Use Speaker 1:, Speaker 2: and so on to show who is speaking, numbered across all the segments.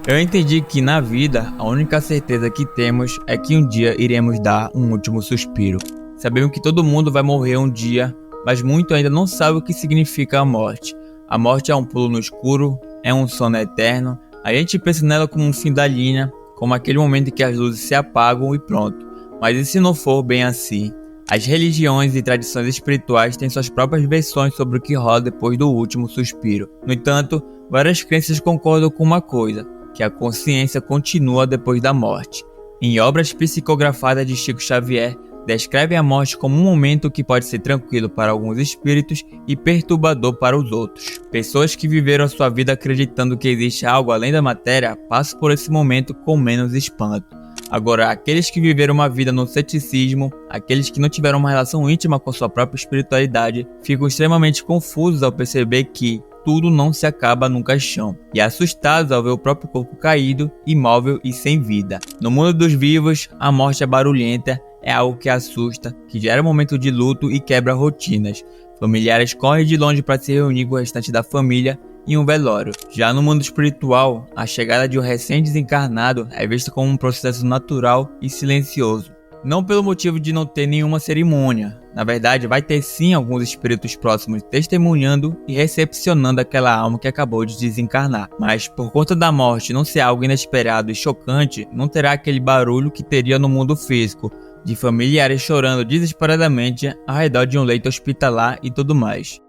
Speaker 1: Eu entendi que na vida, a única certeza que temos é que um dia iremos dar um último suspiro. Sabemos que todo mundo vai morrer um dia, mas muito ainda não sabe o que significa a morte. A morte é um pulo no escuro, é um sono eterno. A gente pensa nela como um fim da linha, como aquele momento em que as luzes se apagam e pronto. Mas e se não for bem assim? As religiões e tradições espirituais têm suas próprias versões sobre o que rola depois do último suspiro. No entanto, várias crenças concordam com uma coisa, que a consciência continua depois da morte. Em obras psicografadas de Chico Xavier, descrevem a morte como um momento que pode ser tranquilo para alguns espíritos e perturbador para os outros. Pessoas que viveram a sua vida acreditando que existe algo além da matéria passam por esse momento com menos espanto. Agora, aqueles que viveram uma vida no ceticismo, aqueles que não tiveram uma relação íntima com sua própria espiritualidade, ficam extremamente confusos ao perceber que tudo não se acaba num caixão, e assustados ao ver o próprio corpo caído, imóvel e sem vida. No mundo dos vivos, a morte é barulhenta, é algo que assusta, que gera momento de luto e quebra rotinas. Familiares correm de longe para se reunir com o restante da família em um velório. Já no mundo espiritual, a chegada de um recém-desencarnado é vista como um processo natural e silencioso. Não pelo motivo de não ter nenhuma cerimônia. Na verdade, vai ter sim alguns espíritos próximos testemunhando e recepcionando aquela alma que acabou de desencarnar. Mas por conta da morte não ser algo inesperado e chocante, não terá aquele barulho que teria no mundo físico, de familiares chorando desesperadamente ao redor de um leito hospitalar e tudo mais.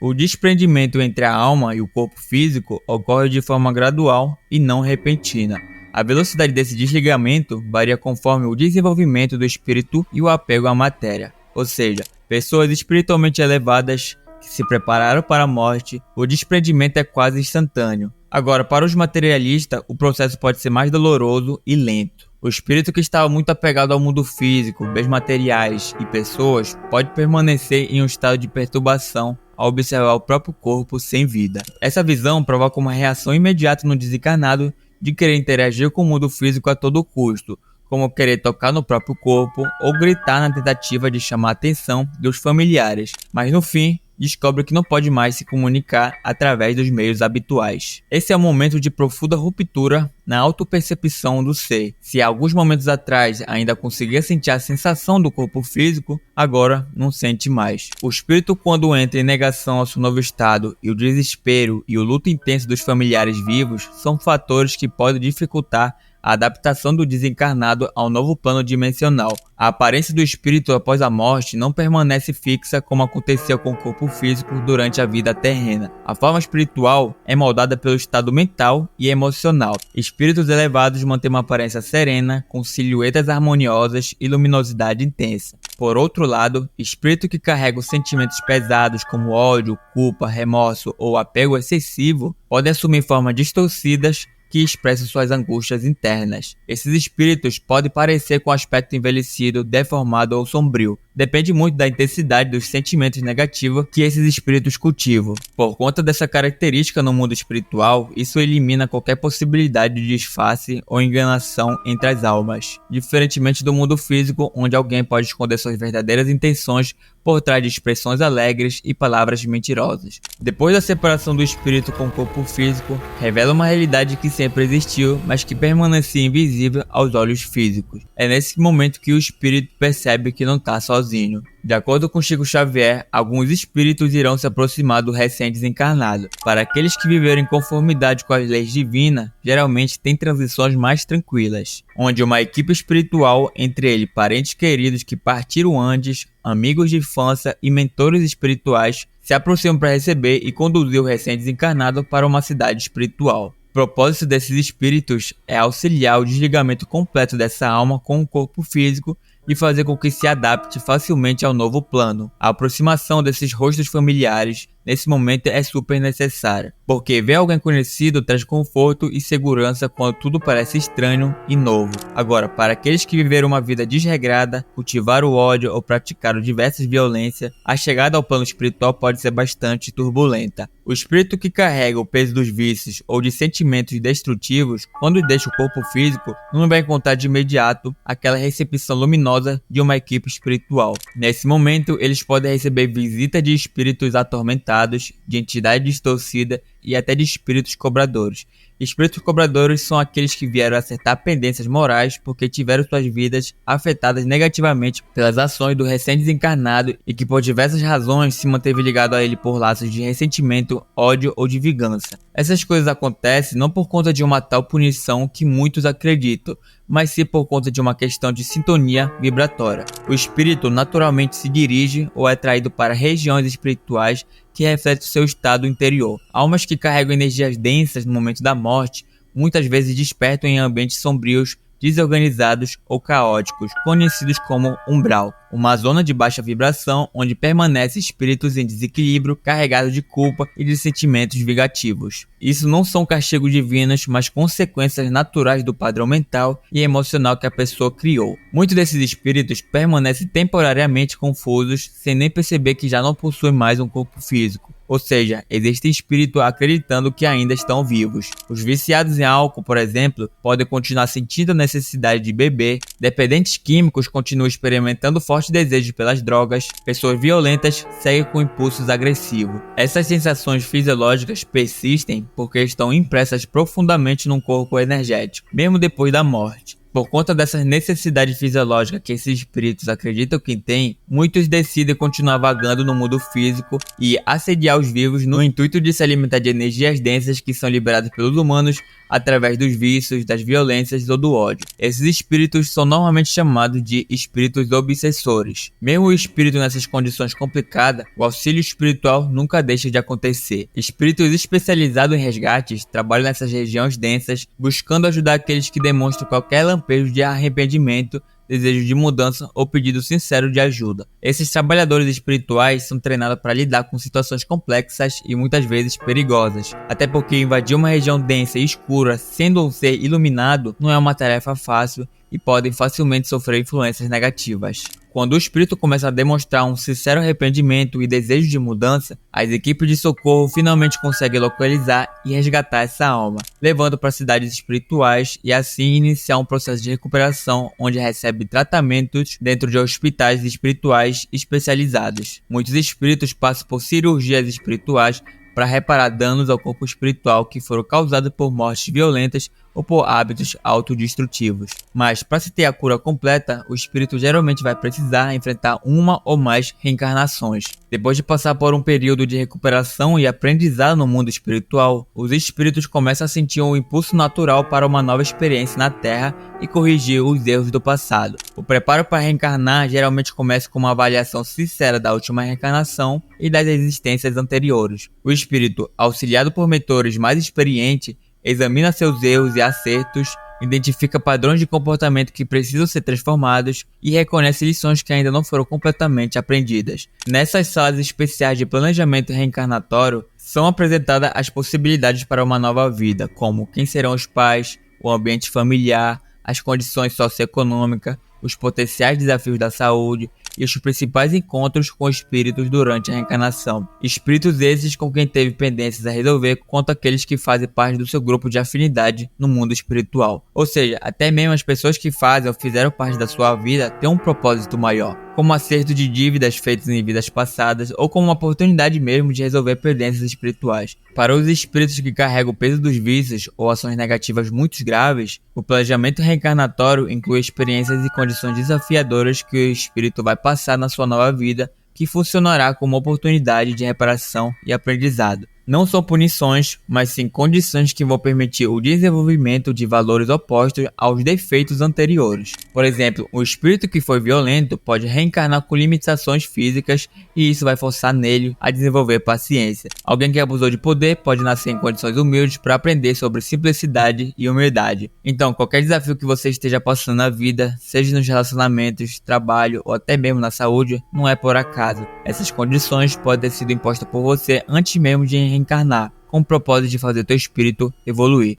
Speaker 1: O desprendimento entre a alma e o corpo físico ocorre de forma gradual e não repentina. A velocidade desse desligamento varia conforme o desenvolvimento do espírito e o apego à matéria. Ou seja, pessoas espiritualmente elevadas que se prepararam para a morte, o desprendimento é quase instantâneo. Agora, para os materialistas, o processo pode ser mais doloroso e lento. O espírito que estava muito apegado ao mundo físico, bens materiais e pessoas pode permanecer em um estado de perturbação ao observar o próprio corpo sem vida. Essa visão provoca uma reação imediata no desencarnado de querer interagir com o mundo físico a todo custo, como querer tocar no próprio corpo ou gritar na tentativa de chamar a atenção dos familiares, mas no fim descobre que não pode mais se comunicar através dos meios habituais. Esse é um momento de profunda ruptura na autopercepção do ser. Se há alguns momentos atrás ainda conseguia sentir a sensação do corpo físico, agora não sente mais. O espírito, quando entra em negação ao seu novo estado, e o desespero e o luto intenso dos familiares vivos são fatores que podem dificultar a adaptação do desencarnado ao novo plano dimensional. A aparência do espírito após a morte não permanece fixa como aconteceu com o corpo físico durante a vida terrena. A forma espiritual é moldada pelo estado mental e emocional. Espíritos elevados mantêm uma aparência serena, com silhuetas harmoniosas e luminosidade intensa. Por outro lado, espírito que carrega sentimentos pesados como ódio, culpa, remorso ou apego excessivo podem assumir formas distorcidas que expressam suas angústias internas. Esses espíritos podem parecer com aspecto envelhecido, deformado ou sombrio. Depende muito da intensidade dos sentimentos negativos que esses espíritos cultivam. Por conta dessa característica no mundo espiritual, isso elimina qualquer possibilidade de disfarce ou enganação entre as almas, diferentemente do mundo físico, onde alguém pode esconder suas verdadeiras intenções por trás de expressões alegres e palavras mentirosas. Depois da separação do espírito com o corpo físico, revela uma realidade que sempre existiu, mas que permanecia invisível aos olhos físicos. É nesse momento que o espírito percebe que não está sozinho. De acordo com Chico Xavier, alguns espíritos irão se aproximar do recém-desencarnado. Para aqueles que viveram em conformidade com as leis divinas, geralmente tem transições mais tranquilas, onde uma equipe espiritual, entre ele parentes queridos que partiram antes, amigos de infância e mentores espirituais, se aproximam para receber e conduzir o recém-desencarnado para uma cidade espiritual. O propósito desses espíritos é auxiliar o desligamento completo dessa alma com o corpo físico e fazer com que se adapte facilmente ao novo plano. A aproximação desses rostos familiares nesse momento é super necessária, porque ver alguém conhecido traz conforto e segurança quando tudo parece estranho e novo. Agora, para aqueles que viveram uma vida desregrada, cultivaram o ódio ou praticaram diversas violências, a chegada ao plano espiritual pode ser bastante turbulenta. O espírito que carrega o peso dos vícios ou de sentimentos destrutivos, quando deixa o corpo físico, não vai encontrar de imediato aquela recepção luminosa de uma equipe espiritual. Nesse momento, eles podem receber visita de espíritos atormentados afetados, de entidade distorcida e até de espíritos cobradores. Espíritos cobradores são aqueles que vieram acertar pendências morais porque tiveram suas vidas afetadas negativamente pelas ações do recém-desencarnado e que por diversas razões se manteve ligado a ele por laços de ressentimento, ódio ou de vingança. Essas coisas acontecem não por conta de uma tal punição que muitos acreditam, mas sim por conta de uma questão de sintonia vibratória. O espírito naturalmente se dirige ou é atraído para regiões espirituais que refletem seu estado interior. Almas que carregam energias densas no momento da morte muitas vezes despertam em ambientes sombrios, desorganizados ou caóticos, conhecidos como umbral, uma zona de baixa vibração onde permanecem espíritos em desequilíbrio, carregados de culpa e de sentimentos vingativos. Isso não são castigos divinos, mas consequências naturais do padrão mental e emocional que a pessoa criou. Muitos desses espíritos permanecem temporariamente confusos, sem nem perceber que já não possuem mais um corpo físico. Ou seja, existe espírito acreditando que ainda estão vivos. Os viciados em álcool, por exemplo, podem continuar sentindo a necessidade de beber. Dependentes químicos continuam experimentando fortes desejos pelas drogas. Pessoas violentas seguem com impulsos agressivos. Essas sensações fisiológicas persistem porque estão impressas profundamente num corpo energético, mesmo depois da morte. Por conta dessas necessidades fisiológicas que esses espíritos acreditam que têm, muitos decidem continuar vagando no mundo físico e assediar os vivos no intuito de se alimentar de energias densas que são liberadas pelos humanos através dos vícios, das violências ou do ódio. Esses espíritos são normalmente chamados de espíritos obsessores. Mesmo o espírito nessas condições complicadas, o auxílio espiritual nunca deixa de acontecer. Espíritos especializados em resgates trabalham nessas regiões densas, buscando ajudar aqueles que demonstram qualquer lampejo de arrependimento, desejo de mudança ou pedido sincero de ajuda. Esses trabalhadores espirituais são treinados para lidar com situações complexas e muitas vezes perigosas, até porque invadir uma região densa e escura sendo um ser iluminado não é uma tarefa fácil e podem facilmente sofrer influências negativas. Quando o espírito começa a demonstrar um sincero arrependimento e desejo de mudança, as equipes de socorro finalmente conseguem localizar e resgatar essa alma, levando para cidades espirituais e assim iniciar um processo de recuperação onde recebe tratamentos dentro de hospitais espirituais especializados. Muitos espíritos passam por cirurgias espirituais para reparar danos ao corpo espiritual que foram causados por mortes violentas ou por hábitos autodestrutivos. Mas, para se ter a cura completa, o espírito geralmente vai precisar enfrentar uma ou mais reencarnações. Depois de passar por um período de recuperação e aprendizado no mundo espiritual, os espíritos começam a sentir um impulso natural para uma nova experiência na Terra e corrigir os erros do passado. O preparo para reencarnar geralmente começa com uma avaliação sincera da última reencarnação e das existências anteriores. O espírito, auxiliado por mentores mais experientes, examina seus erros e acertos, identifica padrões de comportamento que precisam ser transformados e reconhece lições que ainda não foram completamente aprendidas. Nessas salas especiais de planejamento reencarnatório, são apresentadas as possibilidades para uma nova vida, como quem serão os pais, o ambiente familiar, as condições socioeconômicas, os potenciais desafios da saúde e os principais encontros com espíritos durante a reencarnação. Espíritos esses com quem teve pendências a resolver quanto aqueles que fazem parte do seu grupo de afinidade no mundo espiritual. Ou seja, até mesmo as pessoas que fazem ou fizeram parte da sua vida têm um propósito maior, como acerto de dívidas feitas em vidas passadas ou como uma oportunidade mesmo de resolver pendências espirituais. Para os espíritos que carregam o peso dos vícios ou ações negativas muito graves, o planejamento reencarnatório inclui experiências e condições desafiadoras que o espírito vai passar na sua nova vida, que funcionará como oportunidade de reparação e aprendizado. Não são punições, mas sim condições que vão permitir o desenvolvimento de valores opostos aos defeitos anteriores. Por exemplo, o espírito que foi violento pode reencarnar com limitações físicas e isso vai forçar nele a desenvolver paciência. Alguém que abusou de poder pode nascer em condições humildes para aprender sobre simplicidade e humildade. Então, qualquer desafio que você esteja passando na vida, seja nos relacionamentos, trabalho ou até mesmo na saúde, não é por acaso. Essas condições podem ter sido impostas por você antes mesmo de reencarnar, com o propósito de fazer teu espírito evoluir.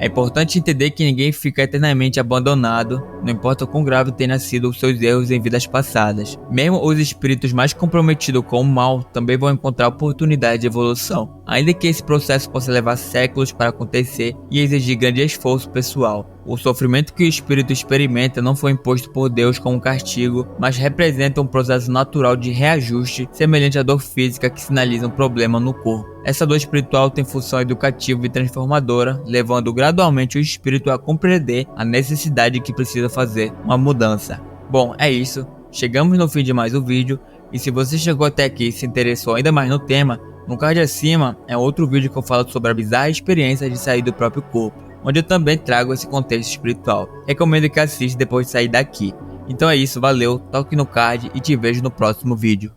Speaker 1: É importante entender que ninguém fica eternamente abandonado, não importa o quão grave tenham sido os seus erros em vidas passadas. Mesmo os espíritos mais comprometidos com o mal também vão encontrar oportunidade de evolução, ainda que esse processo possa levar séculos para acontecer e exigir grande esforço pessoal. O sofrimento que o espírito experimenta não foi imposto por Deus como castigo, mas representa um processo natural de reajuste semelhante à dor física que sinaliza um problema no corpo. Essa dor espiritual tem função educativa e transformadora, levando gradualmente o espírito a compreender a necessidade que precisa fazer uma mudança. Bom, é isso. Chegamos no fim de mais um vídeo, e se você chegou até aqui e se interessou ainda mais no tema, no card acima é outro vídeo que eu falo sobre a bizarra experiência de sair do próprio corpo, onde eu também trago esse contexto espiritual. Recomendo que assista depois de sair daqui. Então é isso, valeu, toque no card e te vejo no próximo vídeo.